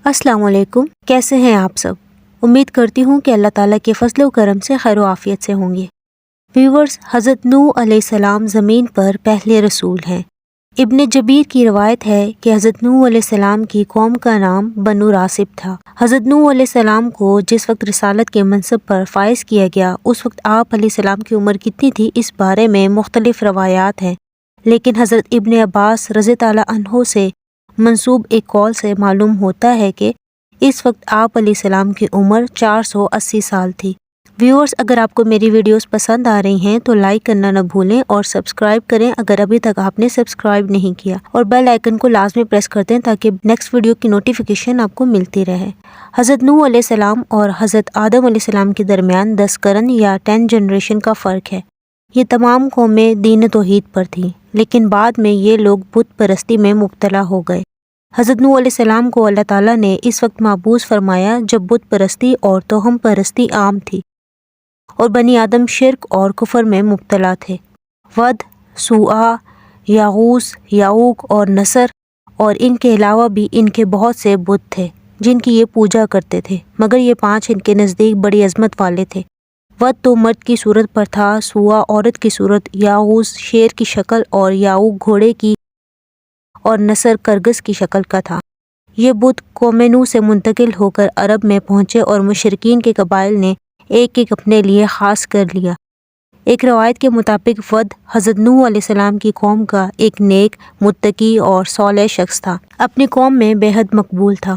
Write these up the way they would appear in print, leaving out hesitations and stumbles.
السلام علیکم، کیسے ہیں آپ سب؟ امید کرتی ہوں کہ اللہ تعالیٰ کے فضل و کرم سے خیر و عافیت سے ہوں گے۔ ویورز، حضرت نوح علیہ السلام زمین پر پہلے رسول ہیں۔ ابن جبیر کی روایت ہے کہ حضرت نوح علیہ السلام کی قوم کا نام بنو راسب تھا۔ حضرت نوح علیہ السلام کو جس وقت رسالت کے منصب پر فائز کیا گیا، اس وقت آپ علیہ السلام کی عمر کتنی تھی، اس بارے میں مختلف روایات ہیں، لیکن حضرت ابن عباس رضی اللہ عنہ سے منسوب ایک قول سے معلوم ہوتا ہے کہ اس وقت آپ علیہ السلام کی عمر 480 سال تھی۔ ویورز، اگر آپ کو میری ویڈیوز پسند آ رہی ہیں تو لائک کرنا نہ بھولیں اور سبسکرائب کریں اگر ابھی تک آپ نے سبسکرائب نہیں کیا، اور بیل آئیکن کو لازمی پریس کر دیں تاکہ نیکسٹ ویڈیو کی نوٹیفیکیشن آپ کو ملتی رہے۔ حضرت نوح علیہ السلام اور حضرت آدم علیہ السلام کے درمیان 10 قرن یا 10 جنریشن کا فرق ہے۔ یہ تمام قومیں دین توحید پر تھیں، لیکن بعد میں یہ لوگ بت پرستی میں مبتلا ہو گئے۔ حضرت نوح علیہ السلام کو اللہ تعالیٰ نے اس وقت مبعوث فرمایا جب بت پرستی اور توہم پرستی عام تھی اور بنی آدم شرک اور کفر میں مبتلا تھے۔ ود، سوآ، یاغوث، یعوق اور نصر اور ان کے علاوہ بھی ان کے بہت سے بت تھے جن کی یہ پوجا کرتے تھے، مگر یہ 5 ان کے نزدیک بڑی عظمت والے تھے۔ ود تو مرد کی صورت پر تھا، سوآ عورت کی صورت، یاغوث شیر کی شکل اور یعوق گھوڑے کی اور نصر کرگس کی شکل کا تھا۔ یہ بت قوم نوح سے منتقل ہو کر عرب میں پہنچے اور مشرکین کے قبائل نے ایک ایک اپنے لیے خاص کر لیا۔ ایک روایت کے مطابق ود حضرت نوح علیہ السلام کی قوم کا ایک نیک، متقی اور صالح شخص تھا، اپنی قوم میں بے حد مقبول تھا۔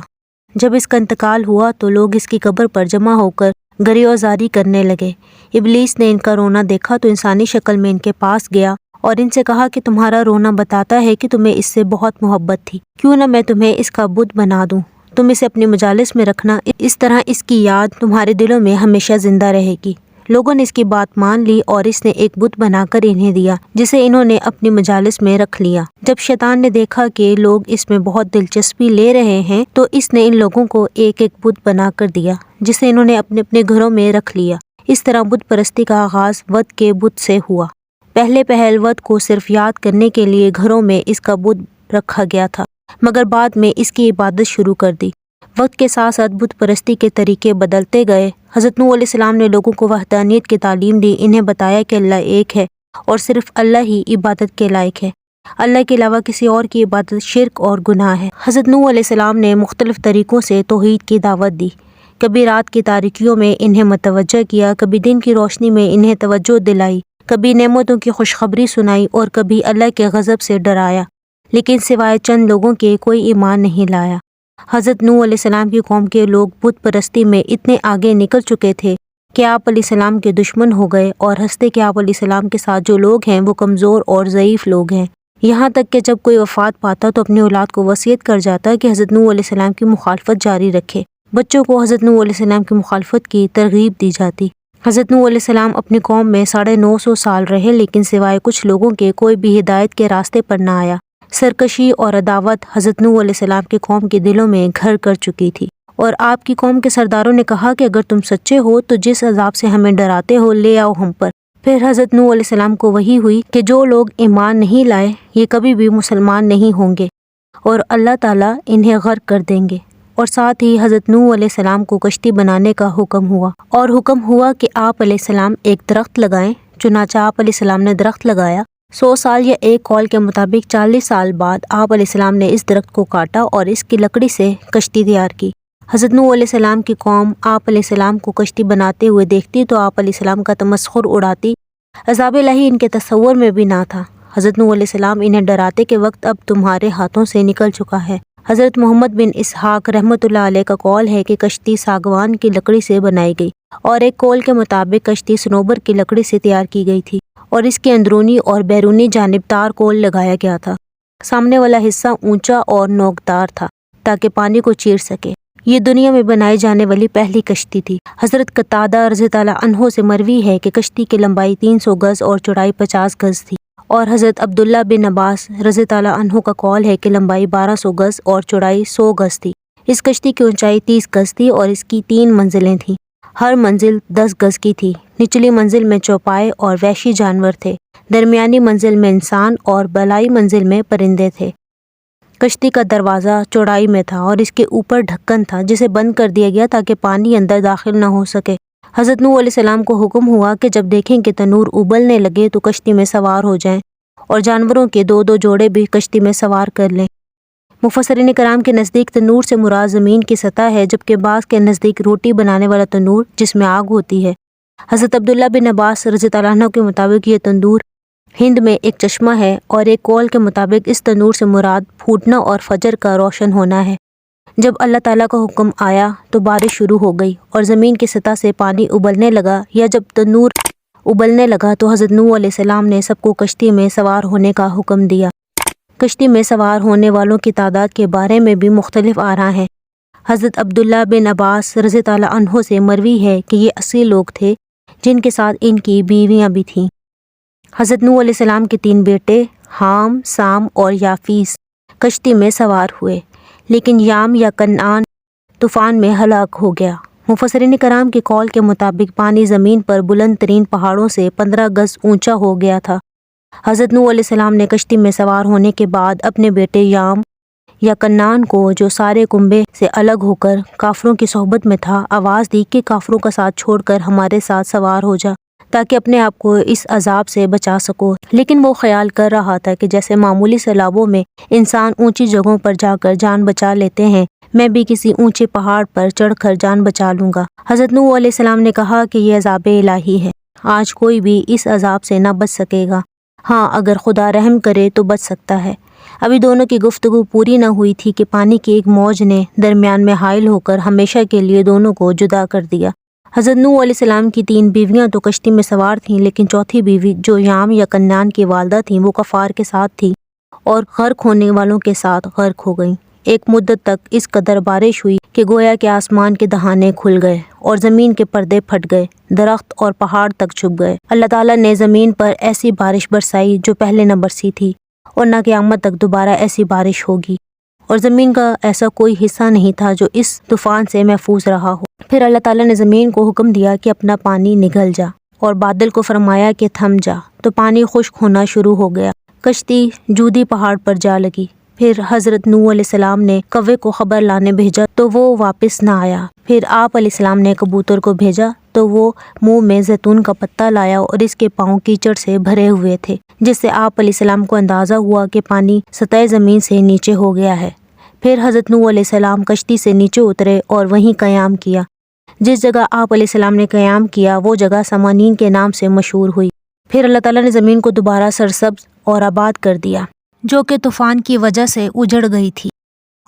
جب اس کا انتقال ہوا تو لوگ اس کی قبر پر جمع ہو کر گریہ و زاری کرنے لگے۔ ابلیس نے ان کا رونا دیکھا تو انسانی شکل میں ان کے پاس گیا اور ان سے کہا کہ تمہارا رونا بتاتا ہے کہ تمہیں اس سے بہت محبت تھی، کیوں نہ میں تمہیں اس کا بت بنا دوں، تم اسے اپنی مجالس میں رکھنا، اس طرح اس کی یاد تمہارے دلوں میں ہمیشہ زندہ رہے گی۔ لوگوں نے اس کی بات مان لی اور اس نے ایک بت بنا کر انہیں دیا جسے انہوں نے اپنی مجالس میں رکھ لیا۔ جب شیطان نے دیکھا کہ لوگ اس میں بہت دلچسپی لے رہے ہیں تو اس نے ان لوگوں کو ایک ایک بت بنا کر دیا جسے انہوں نے اپنے اپنے گھروں میں رکھ لیا۔ اس طرح بت پرستی کا آغاز ود کے بت سے ہوا۔ پہلے پہل ود کو صرف یاد کرنے کے لیے گھروں میں اس کا بت رکھا گیا تھا، مگر بعد میں اس کی عبادت شروع کر دی۔ وقت کے ساتھ ساتھ بت پرستی کے طریقے بدلتے گئے۔ حضرت نوح علیہ السلام نے لوگوں کو وحدانیت کی تعلیم دی، انہیں بتایا کہ اللہ ایک ہے اور صرف اللہ ہی عبادت کے لائق ہے، اللہ کے علاوہ کسی اور کی عبادت شرک اور گناہ ہے۔ حضرت نوح علیہ السلام نے مختلف طریقوں سے توحید کی دعوت دی، کبھی رات کی تاریکیوں میں انہیں متوجہ کیا، کبھی دن کی روشنی میں انہیں توجہ دلائی، کبھی نعمتوں کی خوشخبری سنائی اور کبھی اللہ کے غضب سے ڈرایا، لیکن سوائے چند لوگوں کے کوئی ایمان نہیں لایا۔ حضرت نوح علیہ السلام کی قوم کے لوگ بت پرستی میں اتنے آگے نکل چکے تھے کہ آپ علیہ السلام کے دشمن ہو گئے اور ہنستے کہ آپ علیہ السلام کے ساتھ جو لوگ ہیں وہ کمزور اور ضعیف لوگ ہیں، یہاں تک کہ جب کوئی وفات پاتا تو اپنی اولاد کو وصیت کر جاتا کہ حضرت نوح علیہ السلام کی مخالفت جاری رکھے۔ بچوں کو حضرت نوح علیہ السلام کی مخالفت کی ترغیب دی جاتی۔ حضرت نوح علیہ السلام اپنی قوم میں 950 سال رہے، لیکن سوائے کچھ لوگوں کے کوئی بھی ہدایت کے راستے پر نہ آیا۔ سرکشی اور عداوت حضرت نوح علیہ السلام کی قوم کے دلوں میں گھر کر چکی تھی، اور آپ کی قوم کے سرداروں نے کہا کہ اگر تم سچے ہو تو جس عذاب سے ہمیں ڈراتے ہو لے آؤ ہم پر۔ پھر حضرت نوح علیہ السلام کو وحی ہوئی کہ جو لوگ ایمان نہیں لائے یہ کبھی بھی مسلمان نہیں ہوں گے اور اللہ تعالیٰ انہیں غرق کر دیں گے، اور ساتھ ہی حضرت نوح علیہ السلام کو کشتی بنانے کا حکم ہوا، اور حکم ہوا کہ آپ علیہ السلام ایک درخت لگائیں۔ چنانچہ آپ علیہ السلام نے درخت لگایا۔ 100 سال یا ایک قول کے مطابق 40 سال بعد آپ علیہ السلام نے اس درخت کو کاٹا اور اس کی لکڑی سے کشتی تیار کی۔ حضرت نوح علیہ السلام کی قوم آپ علیہ السلام کو کشتی بناتے ہوئے دیکھتی تو آپ علیہ السلام کا تمسخر اڑاتی، عذاب الہی ان کے تصور میں بھی نہ تھا۔ حضرت نوح علیہ السلام انہیں ڈراتے کہ وقت اب تمہارے ہاتھوں سے نکل چکا ہے۔ حضرت محمد بن اسحاق رحمۃ اللہ علیہ کا قول ہے کہ کشتی ساگوان کی لکڑی سے بنائی گئی، اور ایک قول کے مطابق کشتی صنوبر کی لکڑی سے تیار کی گئی تھی اور اس کے اندرونی اور بیرونی جانب تار کول لگایا گیا تھا۔ سامنے والا حصہ اونچا اور نوکدار تھا تاکہ پانی کو چیر سکے۔ یہ دنیا میں بنائی جانے والی پہلی کشتی تھی۔ حضرت قتادہ رضی اللہ عنہ سے مروی ہے کہ کشتی کی لمبائی 300 گز اور چوڑائی 50 گز تھی، اور حضرت عبداللہ بن عباس رضی اللہ عنہ کا قول ہے کہ لمبائی 1200 گز اور چوڑائی 100 گز تھی۔ اس کشتی کی اونچائی 30 گز تھی اور اس کی 3 منزلیں تھیں، ہر منزل 10 گز کی تھی۔ نچلی منزل میں چوپائے اور وحشی جانور تھے، درمیانی منزل میں انسان اور بالائی منزل میں پرندے تھے۔ کشتی کا دروازہ چوڑائی میں تھا اور اس کے اوپر ڈھکن تھا جسے بند کر دیا گیا تاکہ پانی اندر داخل نہ ہو سکے۔ حضرت نوح علیہ السلام کو حکم ہوا کہ جب دیکھیں کہ تنور ابلنے لگے تو کشتی میں سوار ہو جائیں اور جانوروں کے 2 جوڑے بھی کشتی میں سوار کر لیں۔ مفسرین کرام کے نزدیک تنور سے مراد زمین کی سطح ہے، جبکہ بعض کے نزدیک روٹی بنانے والا تنور جس میں آگ ہوتی ہے۔ حضرت عبداللہ بن عباس رضی اللہ عنہ کے مطابق یہ تندور ہند میں ایک چشمہ ہے، اور ایک قول کے مطابق اس تنور سے مراد پھوٹنا اور فجر کا روشن ہونا ہے۔ جب اللہ تعالیٰ کا حکم آیا تو بارش شروع ہو گئی اور زمین کی سطح سے پانی ابلنے لگا، یا جب تنور ابلنے لگا تو حضرت نوح علیہ السلام نے سب کو کشتی میں سوار ہونے کا حکم دیا۔ کشتی میں سوار ہونے والوں کی تعداد کے بارے میں بھی مختلف آراء ہیں۔ حضرت عبداللہ بن عباس رضی اللہ عنہ سے مروی ہے کہ یہ 80 لوگ تھے جن کے ساتھ ان کی بیویاں بھی تھیں۔ حضرت نوح علیہ السلام کے 3 بیٹے حام، سام اور یافیس کشتی میں سوار ہوئے، لیکن یام یا کنعان طوفان میں ہلاک ہو گیا۔ مفسرین کرام کے قول کے مطابق پانی زمین پر بلند ترین پہاڑوں سے 15 گز اونچا ہو گیا تھا۔ حضرت نوح علیہ السلام نے کشتی میں سوار ہونے کے بعد اپنے بیٹے یام یا کنعان کو، جو سارے کنبے سے الگ ہو کر کافروں کی صحبت میں تھا، آواز دی کہ کافروں کا ساتھ چھوڑ کر ہمارے ساتھ سوار ہو جا تاکہ اپنے آپ کو اس عذاب سے بچا سکو۔ لیکن وہ خیال کر رہا تھا کہ جیسے معمولی سیلابوں میں انسان اونچی جگہوں پر جا کر جان بچا لیتے ہیں، میں بھی کسی اونچے پہاڑ پر چڑھ کر جان بچا لوں گا۔ حضرت نوح علیہ السلام نے کہا کہ یہ عذاب الہی ہے، آج کوئی بھی اس عذاب سے نہ بچ سکے گا، ہاں اگر خدا رحم کرے تو بچ سکتا ہے۔ ابھی دونوں کی گفتگو پوری نہ ہوئی تھی کہ پانی کی ایک موج نے درمیان میں حائل ہو کر ہمیشہ کے لیے دونوں کو جدا کر دیا۔ حضرت نوح علیہ السلام کی 3 بیویاں تو کشتی میں سوار تھیں، لیکن چوتھی بیوی جو یام یا کنعان کی والدہ تھیں وہ کفار کے ساتھ تھی اور غرق ہونے والوں کے ساتھ غرق ہو گئیں۔ ایک مدت تک اس قدر بارش ہوئی کہ گویا کہ آسمان کے دہانے کھل گئے اور زمین کے پردے پھٹ گئے، درخت اور پہاڑ تک چھپ گئے۔ اللہ تعالیٰ نے زمین پر ایسی بارش برسائی جو پہلے نہ برسی تھی، اور نہ قیامت تک دوبارہ ایسی بارش ہوگی، اور زمین کا ایسا کوئی حصہ نہیں تھا جو اس طوفان سے محفوظ رہا ہو۔ پھر اللہ تعالیٰ نے زمین کو حکم دیا کہ اپنا پانی نگل جا، اور بادل کو فرمایا کہ تھم جا، تو پانی خشک ہونا شروع ہو گیا۔ کشتی جودی پہاڑ پر جا لگی۔ پھر حضرت نوح علیہ السلام نے کوے کو خبر لانے بھیجا تو وہ واپس نہ آیا۔ پھر آپ علیہ السلام نے کبوتر کو بھیجا تو وہ منہ میں زیتون کا پتا لایا اور اس کے پاؤں کیچڑ سے بھرے ہوئے تھے، جس سے آپ علیہ السلام کو اندازہ ہوا کہ پانی سطح زمین سے نیچے ہو گیا ہے۔ پھر حضرت نوح علیہ السلام کشتی سے نیچے اترے اور وہیں قیام کیا۔ جس جگہ آپ علیہ السلام نے قیام کیا وہ جگہ سمانین کے نام سے مشہور ہوئی۔ پھر اللہ تعالیٰ نے زمین کو دوبارہ سرسبز اور آباد کر دیا، جو کہ طوفان کی وجہ سے اجڑ گئی تھی،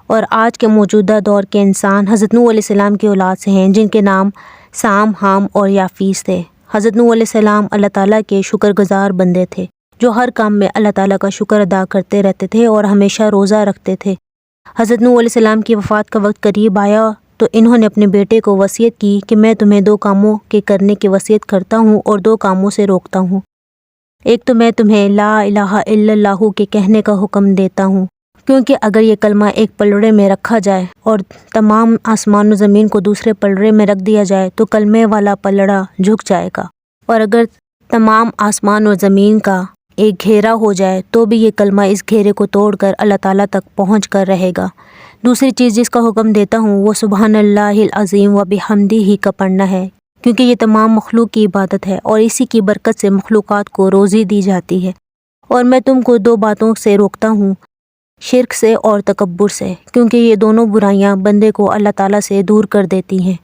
اور آج کے موجودہ دور کے انسان حضرت نوح علیہ السلام کی اولاد سے ہیں، جن کے نام سام، حام اور یافیس تھے۔ حضرت نوح علیہ السلام اللہ تعالیٰ کے شکر گزار بندے تھے، جو ہر کام میں اللہ تعالیٰ کا شکر ادا کرتے رہتے تھے اور ہمیشہ روزہ رکھتے تھے۔ حضرت نوح علیہ السلام کی وفات کا وقت قریب آیا تو انہوں نے اپنے بیٹے کو وصیت کی کہ میں تمہیں 2 کاموں کے کرنے کی وصیت کرتا ہوں اور 2 کاموں سے روکتا ہوں۔ ایک تو میں تمہیں لا الہ الا اللہ کے کہنے کا حکم دیتا ہوں، کیونکہ اگر یہ کلمہ ایک پلڑے میں رکھا جائے اور تمام آسمان و زمین کو دوسرے پلڑے میں رکھ دیا جائے تو کلمے والا پلڑا جھک جائے گا، اور اگر تمام آسمان و زمین کا ایک گھیرا ہو جائے تو بھی یہ کلمہ اس گھیرے کو توڑ کر اللہ تعالیٰ تک پہنچ کر رہے گا۔ دوسری چیز جس کا حکم دیتا ہوں وہ سبحان اللہ العظیم و بحمدہ ہی کا پڑھنا ہے، کیونکہ یہ تمام مخلوق کی عبادت ہے اور اسی کی برکت سے مخلوقات کو روزی دی جاتی ہے۔ اور میں تم کو 2 باتوں سے روکتا ہوں، شرک سے اور تکبر سے، کیونکہ یہ دونوں برائیاں بندے کو اللہ تعالیٰ سے دور کر دیتی ہیں۔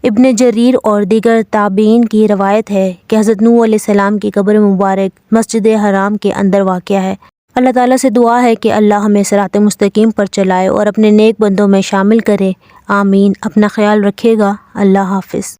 ابن جریر اور دیگر تابعین کی روایت ہے کہ حضرت نوح علیہ السلام کی قبر مبارک مسجد حرام کے اندر واقع ہے۔ اللہ تعالیٰ سے دعا ہے کہ اللہ ہمیں صراط مستقیم پر چلائے اور اپنے نیک بندوں میں شامل کرے، آمین۔ اپنا خیال رکھیے گا، اللہ حافظ۔